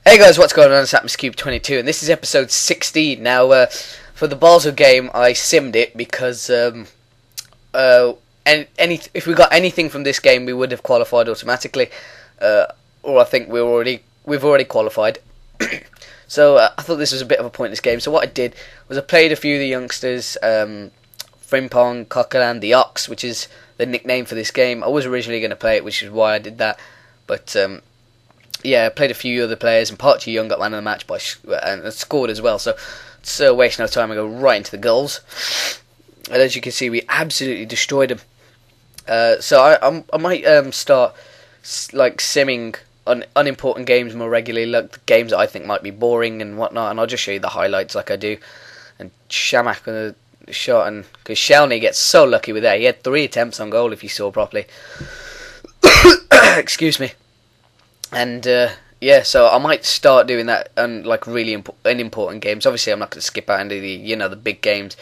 Hey guys, what's going on? It's Ep22 and this is episode 16. Now, for the Basel game, I simmed it because if we got anything from this game, we would have qualified automatically, or I think we've already qualified. So I thought this was a bit of a pointless game. So what I did was I played a few of the youngsters, Frimpong, Coquelin, the Ox, which is the nickname for this game. I was originally going to play it, which is why I did that, but yeah, I played a few other players, and Parchi Young got man of the match and scored as well. So waste no time and go right into the goals. And as you can see, we absolutely destroyed them. So I might start simming on unimportant games more regularly, like the games that I think might be boring and whatnot. And I'll just show you the highlights like I do. And Shamak on the shot, and because Shelny gets so lucky with that, he had 3 attempts on goal if you saw properly. Excuse me. And yeah, so I might start doing that on really important games. Obviously, I'm not going to skip out into the big games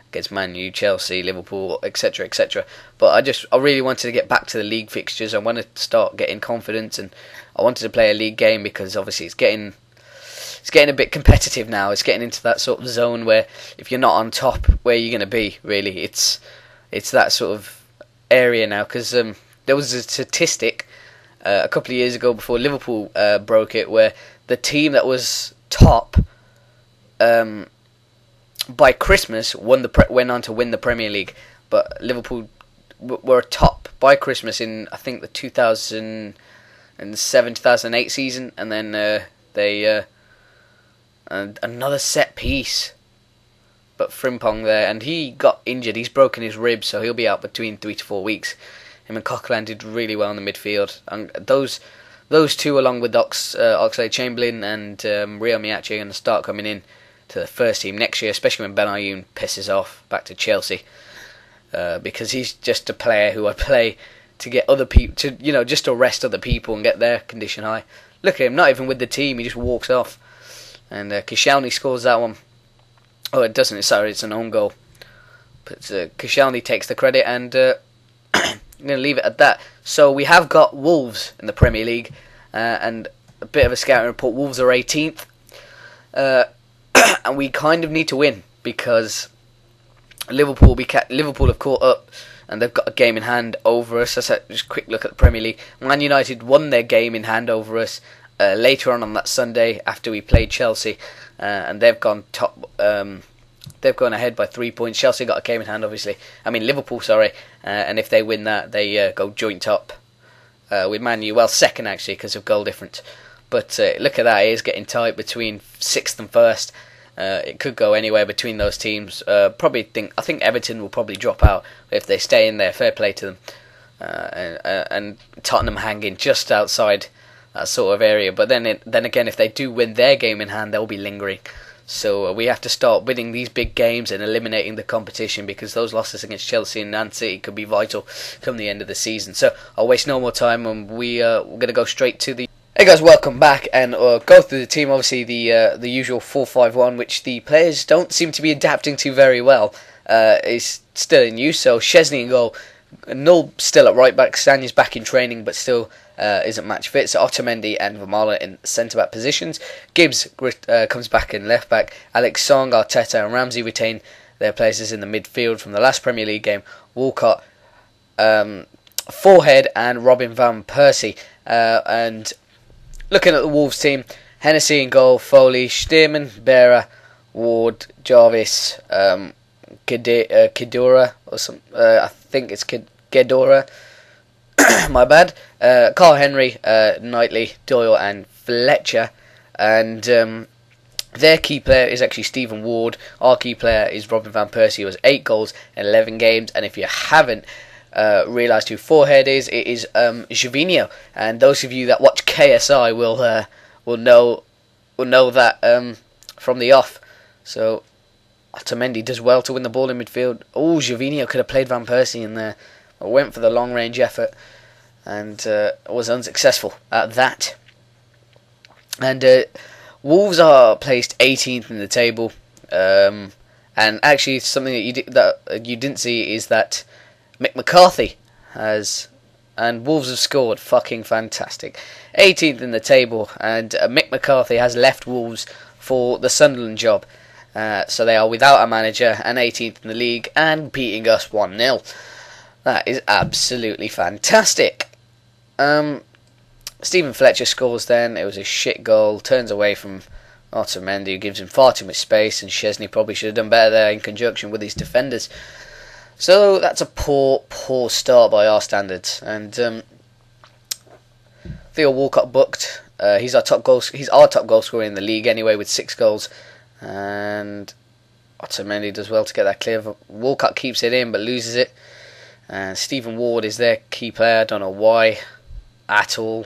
against Man U, Chelsea, Liverpool, etc., etc. But I really wanted to get back to the league fixtures. I wanted to start getting confidence, and I wanted to play a league game because obviously it's getting a bit competitive now. It's getting into that sort of zone where if you're not on top, where you're going to be. Really, it's that sort of area now, because there was a statistic a couple of years ago before Liverpool broke it, where the team that was top by Christmas went on to win the Premier League. But Liverpool were top by Christmas in, I think, the 2007-2008 season, and then they another set piece. But Frimpong there, and he got injured. He's broken his ribs, so he'll be out between 3 to 4 weeks. Him and Coquelin did really well in the midfield, and those two, along with Oxlade-Chamberlain and Rio Miachi, are going to start coming in to the first team next year, especially when Ben Ayoun pisses off back to Chelsea, because he's just a player who I play to get other people to just to rest other people and get their condition high. Look at him, not even with the team, he just walks off, and Koscielny scores that one. Oh, it doesn't. Sorry, it's an own goal, but Koscielny takes the credit, and I'm going to leave it at that. So we have got Wolves in the Premier League, and a bit of a scouting report. Wolves are 18th, and we kind of need to win because Liverpool have caught up, and they've got a game in hand over us. Just a quick look at the Premier League. Man United won their game in hand over us later on that Sunday after we played Chelsea, and they've gone top. They've gone ahead by 3 points. Chelsea got a game in hand, obviously. Liverpool, sorry. And if they win that, they go joint top with Man U. Well, second, actually, because of goal difference. But look at that. It is getting tight between 6th and 1st. It could go anywhere between those teams. I think Everton will probably drop out if they stay in there. Fair play to them. And Tottenham hanging just outside that sort of area. But then again, if they do win their game in hand, they'll be lingering. So we have to start winning these big games and eliminating the competition, because those losses against Chelsea and Man City could be vital come the end of the season. So I'll waste no more time, and we're going to go straight to the... Hey guys, welcome back, and go through the team. Obviously the usual 4-5-1, which the players don't seem to be adapting to very well, is still in use. So Szczesny in goal, Null still at right back, Stanya's back in training but still isn't match fit. So Otamendi and Vermaelen in centre back positions. Gibbs comes back in left back. Alex Song, Arteta and Ramsey retain their places in the midfield from the last Premier League game. Walcott, Forehead and Robin van Persie. And looking at the Wolves team, Hennessy in goal, Foley, Stearman, Bearer, Ward, Jarvis, Kidora, or some. I think it's Gedora. My bad. Carl Henry, Knightley, Doyle and Fletcher. And their key player is actually Stephen Ward. Our key player is Robin van Persie, who has 8 goals in 11 games. And if you haven't realised who Forehead is, it is Gervinho. And those of you that watch KSI will know that from the off. So Otamendi does well to win the ball in midfield. Oh, Gervinho could have played Van Persie in there. I went for the long range effort and was unsuccessful at that. And Wolves are placed 18th in the table. And actually, something that you didn't see is that Mick McCarthy has and Wolves have scored. Fucking fantastic. 18th in the table, and Mick McCarthy has left Wolves for the Sunderland job. So they are without a manager and 18th in the league and beating us 1-0. That is absolutely fantastic. Stephen Fletcher scores then. It was a shit goal. Turns away from Otamendi, who gives him far too much space, and Szczesny probably should have done better there in conjunction with his defenders. So that's a poor start by our standards. And Theo Walcott booked. He's our top goal scorer in the league anyway, with 6 goals. And Otamendi does well to get that clear. Walcott keeps it in but loses it. And Stephen Ward is their key player. I don't know why at all.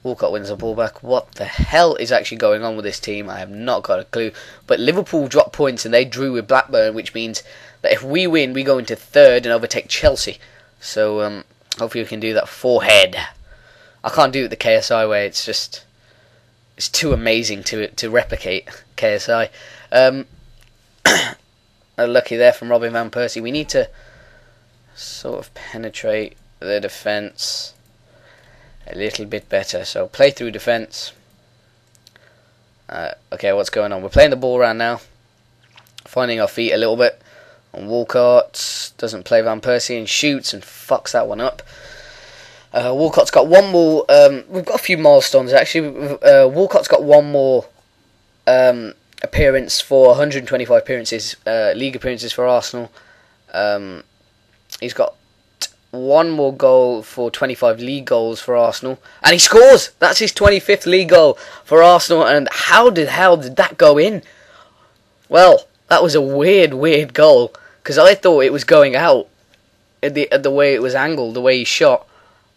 Walcott wins the ball back. What the hell is actually going on with this team? I have not got a clue. But Liverpool dropped points and they drew with Blackburn, which means that if we win, we go into 3rd and overtake Chelsea. So hopefully we can do that 4-head. I can't do it the KSI way. It's too amazing to replicate KSI. Lucky there from Robin van Persie. We need to sort of penetrate the defence a little bit better. So play through defence. Okay, what's going on? We're playing the ball around now, finding our feet a little bit. And Walcott doesn't play Van Persie and shoots and fucks that one up. Walcott's got one more. We've got a few milestones actually. Walcott's got one more appearance for 125 appearances, league appearances for Arsenal. He's got one more goal for 25 league goals for Arsenal, and he scores. That's his 25th league goal for Arsenal. And how the hell did that go in? Well, that was a weird goal, because I thought it was going out at the way it was angled, the way he shot.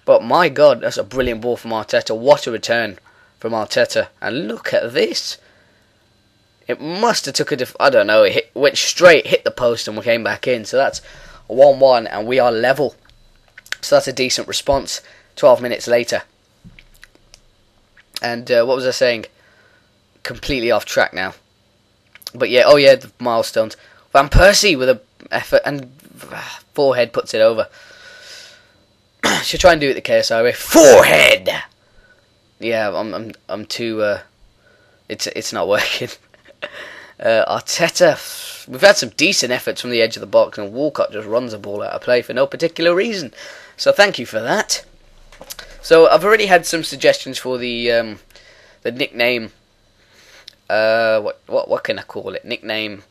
But my God, that's a brilliant ball from Arteta. What a return from Arteta. And look at this. It must have took I don't know, it went straight, hit the post and we came back in. So that's a 1-1 and we are level. So that's a decent response 12 minutes later. And what was I saying? Completely off track now. But yeah, oh yeah, the milestones. Van Persie with a effort and 4-head puts it over. Should try and do it the KSI way. 4-head. Yeah, I'm too. It's not working. Arteta. We've had some decent efforts from the edge of the box, and Walcott just runs the ball out of play for no particular reason. So thank you for that. So I've already had some suggestions for the nickname. What can I call it? Nickname.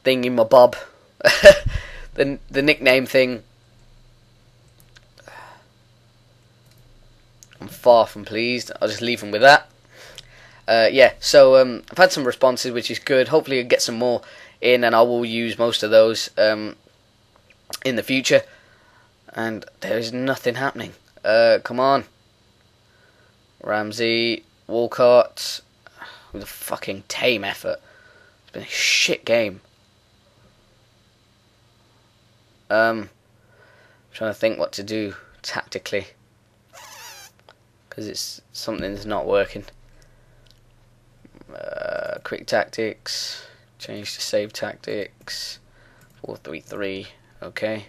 Thing in my bob. the nickname thing. I'm far from pleased. I'll just leave them with that. Yeah, so I've had some responses, which is good. Hopefully I'll get some more in, and I will use most of those in the future. And there is nothing happening. Come on. Ramsey, Walcott, with a fucking tame effort. It's been a shit game. Trying to think what to do tactically, because it's something that's not working. Quick tactics, change to save tactics, 4-3-3, okay,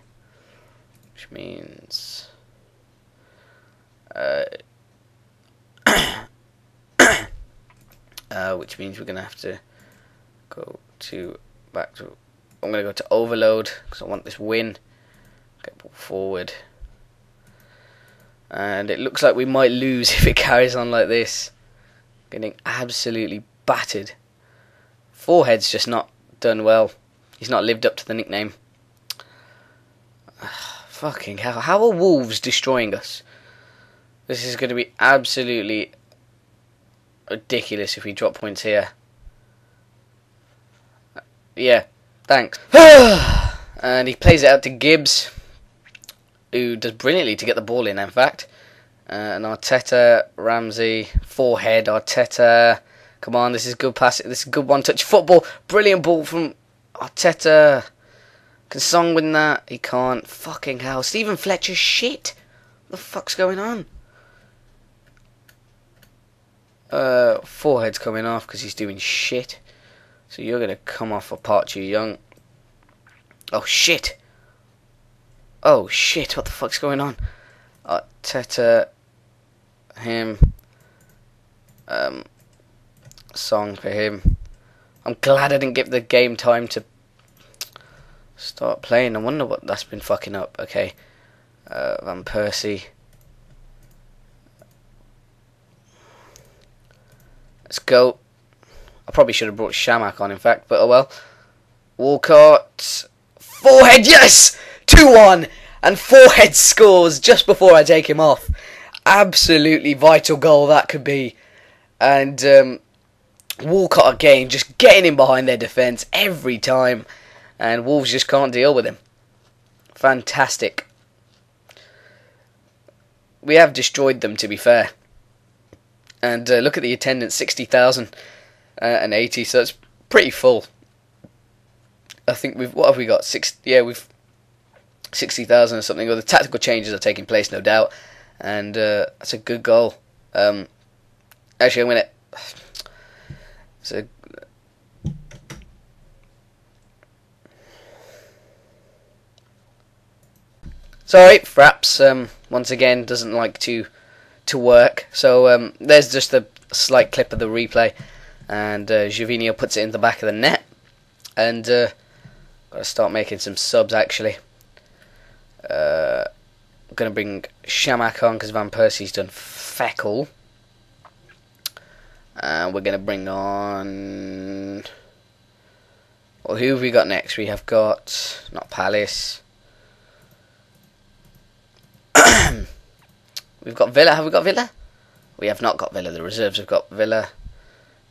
which means we're gonna have to go back to. I'm gonna go to overload because I want this win. Get ball forward. And it looks like we might lose if it carries on like this. Getting absolutely battered. 4-head's just not done well. He's not lived up to the nickname. Fucking hell. How are Wolves destroying us? This is going to be absolutely ridiculous if we drop points here. Yeah, thanks. And he plays it out to Gibbs, who does brilliantly to get the ball in fact. And Arteta, Ramsey, 4-head, Arteta. Come on, this is good pass. This is good one-touch football. Brilliant ball from Arteta. Can Song win that? He can't. Fucking hell. Stephen Fletcher, shit. What the fuck's going on? 4-head's coming off because he's doing shit. So you're going to come off for Park Ji Young. Oh, shit. Oh shit, what the fuck's going on? Teta, him, song for him. I'm glad I didn't give the game time to start playing. I wonder what that's been fucking up. Okay, Van Persie. Let's go. I probably should have brought Shamak on, in fact, but oh well. Walcott, forehead, yes! 2-1, and forehead scores just before I take him off. Absolutely vital goal that could be. And Walcott again, just getting in behind their defence every time, and Wolves just can't deal with him. Fantastic. We have destroyed them, to be fair. And look at the attendance, 60,080, so it's pretty full. I think what have we got? We've 60,000 or something. Or the tactical changes are taking place, no doubt, and that's a good goal. Actually, I'm gonna. Sorry, Fraps. Once again, doesn't like to work. So there's just a slight clip of the replay, and Gervinho puts it in the back of the net, and got to start making some subs actually. I'm going to bring Shamak on because Van Persie's done feck all. And we're going to bring on... Well, who have we got next? We have got... Not Palace. We've got Villa. Have we got Villa? We have not got Villa. The reserves have got Villa.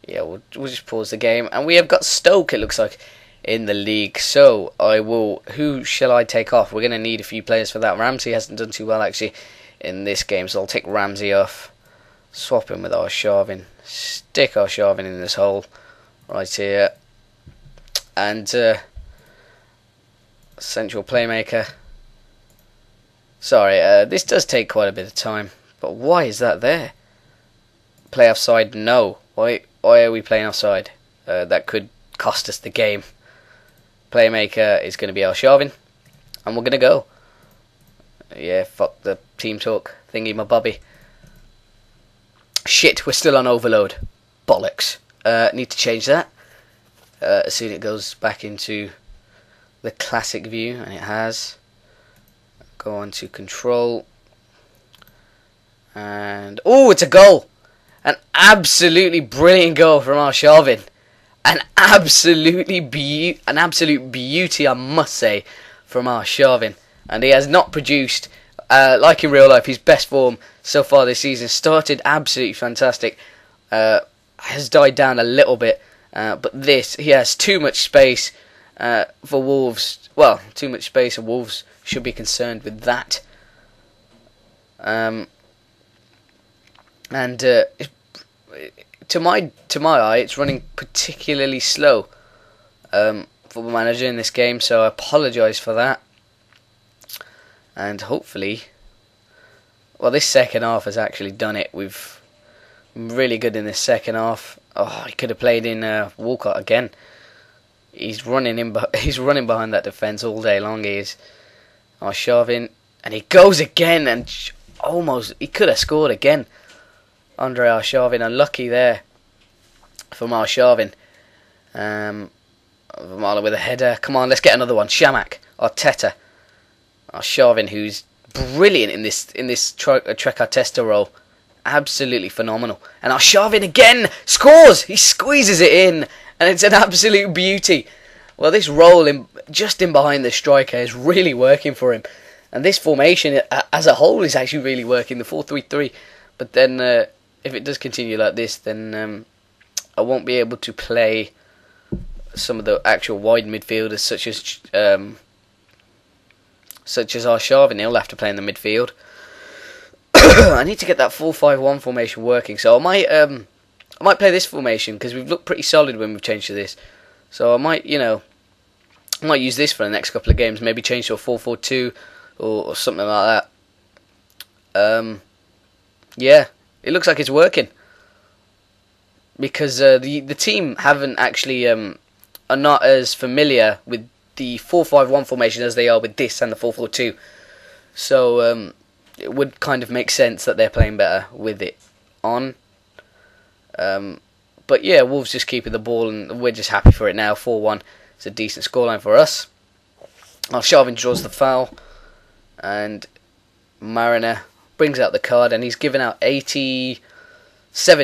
Yeah, we'll just pause the game. And we have got Stoke, it looks like, in the league. So, I will... Who shall I take off? We're going to need a few players for that. Ramsey hasn't done too well, actually, in this game. So, I'll take Ramsey off. Swap him with Arshavin. Stick Arshavin in this hole. Right here. And, central playmaker. Sorry, this does take quite a bit of time. But why is that there? Play offside? No. Why are we playing offside? That could cost us the game. Playmaker is going to be Arshavin. And we're going to go. Yeah, fuck the team talk thingy, my bubby. Shit, we're still on overload. Bollocks. Need to change that. As soon as it goes back into the classic view, and it has. Go on to control. And oh, it's a goal! An absolutely brilliant goal from Arshavin. An absolute beauty, I must say, from Arshavin. And he has not produced, like in real life, his best form so far this season. Started absolutely fantastic. Has died down a little bit. But this, he has too much space for Wolves. Well, too much space, and Wolves should be concerned with that. To my eye, it's running particularly slow. Football Manager in this game, so I apologise for that. And hopefully, well, this second half has actually done it. We've really good in this second half. Oh, he could have played in Walcott again. He's running behind that defence all day long. He is. Arshavin, and he goes again, and almost he could have scored again. Andre Arshavin, unlucky there from Arshavin. Marla with a header. Come on, let's get another one. Shamak, Arteta, Arshavin, who's brilliant in this Trek Arteta role. Absolutely phenomenal. And Arshavin again scores. He squeezes it in, and it's an absolute beauty. Well, this role just in behind the striker is really working for him, and this formation as a whole is actually really working. The 4-3-3, but then if it does continue like this, then I won't be able to play some of the actual wide midfielders, such as Arshavin. He'll have to play in the midfield. I need to get that 4-5-1 formation working, so I might play this formation because we've looked pretty solid when we've changed to this. So I might use this for the next couple of games. Maybe change to a 4-4-2 or something like that. Yeah, it looks like it's working because the team haven't actually are not as familiar with the 4-5-1 formation as they are with this and the 4-4-2. So it would kind of make sense that they're playing better with it on. But yeah, Wolves just keeping the ball, and we're just happy for it now. 4-1. It's a decent scoreline for us. Sharvin draws the foul, and Mariner brings out the card, and he's given out 87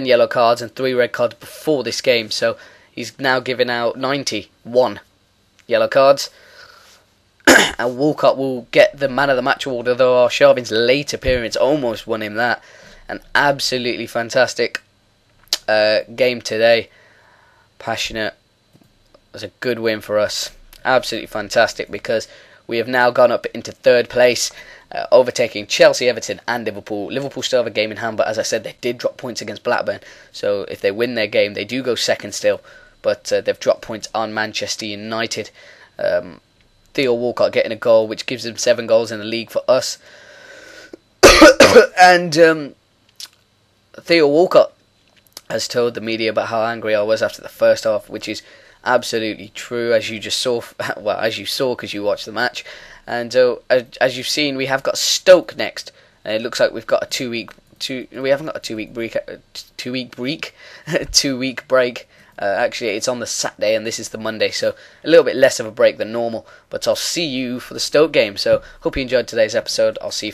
yellow cards and 3 red cards before this game, so he's now given out 91 yellow cards. And Walcott will get the man of the match award, although Sharvin's late appearance almost won him that. An absolutely fantastic game today. Passionate. It was a good win for us. Absolutely fantastic, because we have now gone up into 3rd place, overtaking Chelsea, Everton and Liverpool. Liverpool still have a game in hand, but as I said, they did drop points against Blackburn, so if they win their game they do go 2nd still, but they've dropped points on Manchester United. Theo Walcott getting a goal, which gives them 7 goals in the league for us. And Theo Walcott has told the media about how angry I was after the first half, which is absolutely true, as you just saw. Well, as you saw because you watched the match. And as you've seen, we have got Stoke next. And it looks like we've got a 2 week. We haven't got a 2 week break. 2 week break. 2 week break. Actually, it's on the Saturday and this is the Monday, so a little bit less of a break than normal. But I'll see you for the Stoke game. So hope you enjoyed today's episode. I'll see you